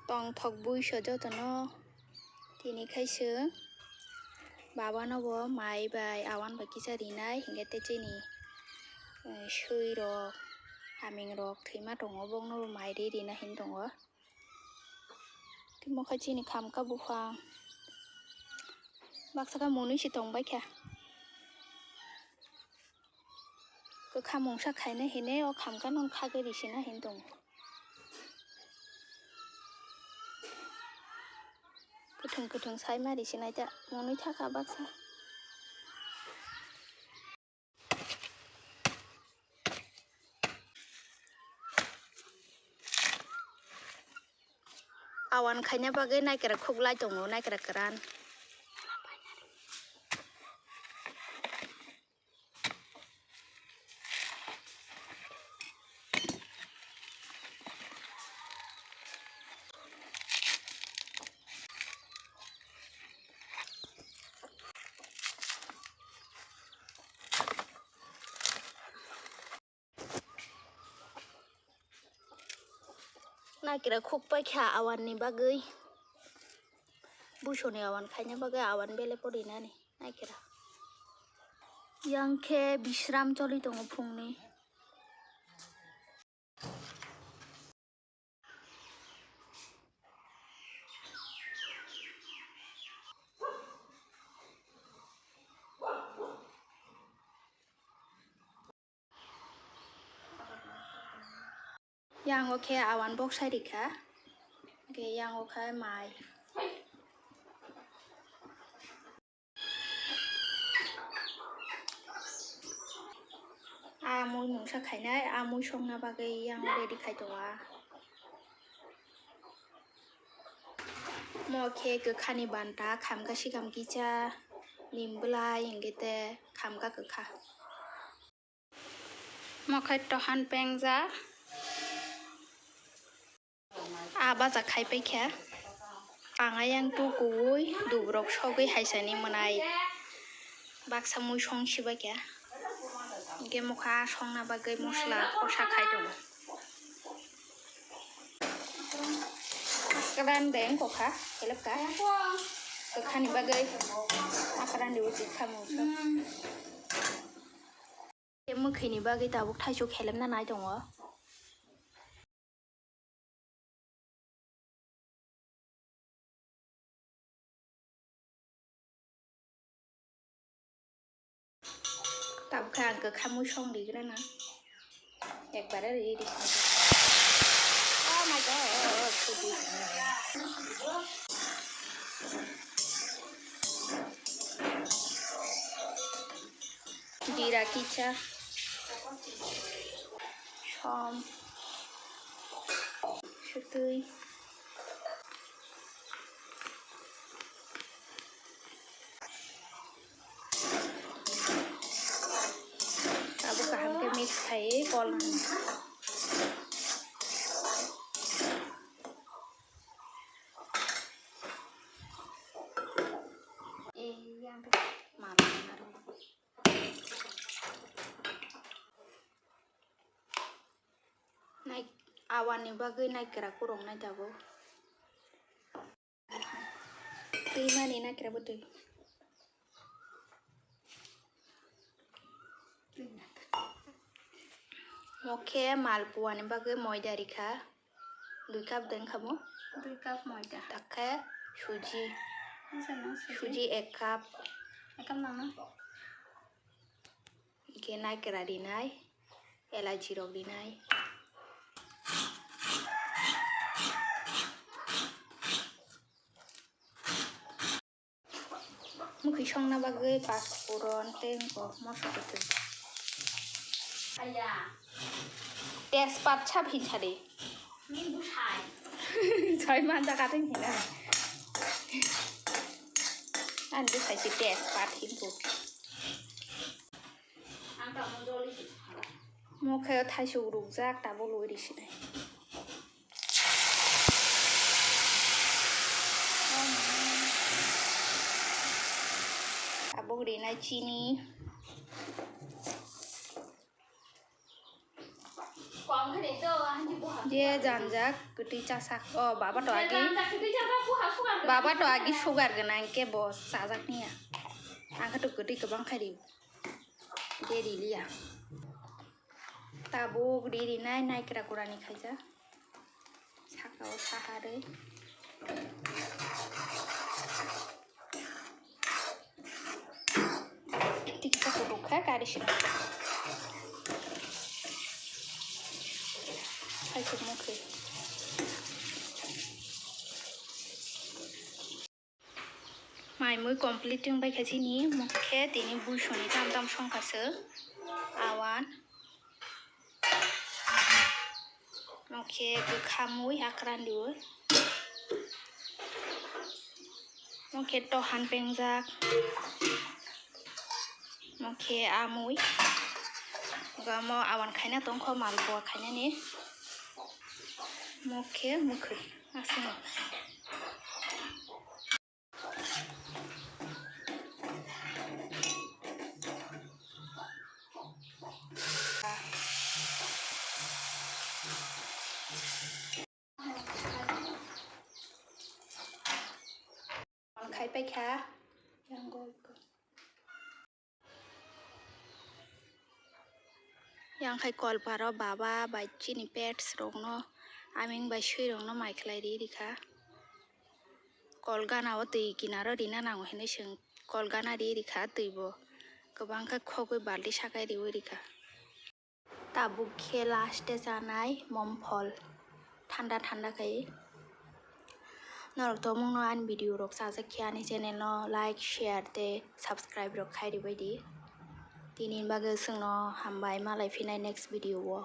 Tongthok Buiso Jatono tini kaisa baba no bo mai bai awan bai kisa rinai hingga te chini sui rok aming rok thima tongo bong no mai ri rina hin tongo timo khai chini kham ka bufang baksa ka monu si tong bai kha ko khamong sa khai na hine o kham ka non kha ge ri sina hin tong kutung sai ma ri sina ja monu tha ka baksa awan khanya bagai nai kera khuglai tongo nai kera keran nai kera khuk pai kha awan ni bagai buso ni awan khanya bagai awan bele pori na ni nai kera yang khe bisram choli tongo phungni yang oke awan bok sai dikha ke yang oke mai amui mungsa khainai amui songna bagai yang ready khai tonga mo khe gokhani banta khamka sikam kicha nimblai ingete khamka gokha mo khai tohan pengja abaja khai pai kha angai yang tu kui dubrok sogoi haisani manai baksa mui song siba kha ge mokha songna bagai mosla kosa khai tongo akaran deng kokha helap ka gokhani bagai akaran di uji khamu ke mukhini bagai tabuk thaiso khelamna nai tongo tabuk kha angka khamu song digra na ekbare ready oh my god khudi dira kicha som sutui tabuk kaham ke mix khai kol nai awan ni bagai nai kera kurong nai dabo tui mani nai kera betul moke malpua ni bagai moida rikha 2 cup deng kamu 2 cup moida takhe suji 1 cup mana ke nai kera dinai elachi rok dinai mukhi songna bagai pasfuron tengko moso betul aya tespat chap hinchari min bu sai choi man ja kating hina an bu sai chi tespat hinpu ang ta mo joli mo khe thaisu rukjak tabo loi risinai abok rinai chini quang cái đấy tơ anh đi bỏ dia janjak gede casak oh bapak to agi sugar genang ke bos sajak nih ya angkat tuh gede kebang kari dia dilia tabuk diri nai kira kurani kaja sakau sahare kita kuduk kari sih hai semua ke mai mui complete yung bai kasi ni mukhe tini buiso ni tam songkase awan mukhe gokha mui akran diu mukhe tohan pengjak mukhe amui gamo awan khaina tongkho malbo khaina ni mukhe mukhoi asino khai pai kha yang khai kol paro baba bai chini pets rongno aming bai shui rongno mai khlai ri rikha kol gana o tui kinaro rina nango hene sing kol gana ri rikha tuibo gobang kha khogoi balti sakai ri rikha tabuk khe last janai mom phol thanda khai norok to mungno an video rok sajak khe ani channel no like share te subscribe rok khai ri baidi tinin bage singno hambai malai phinai next video o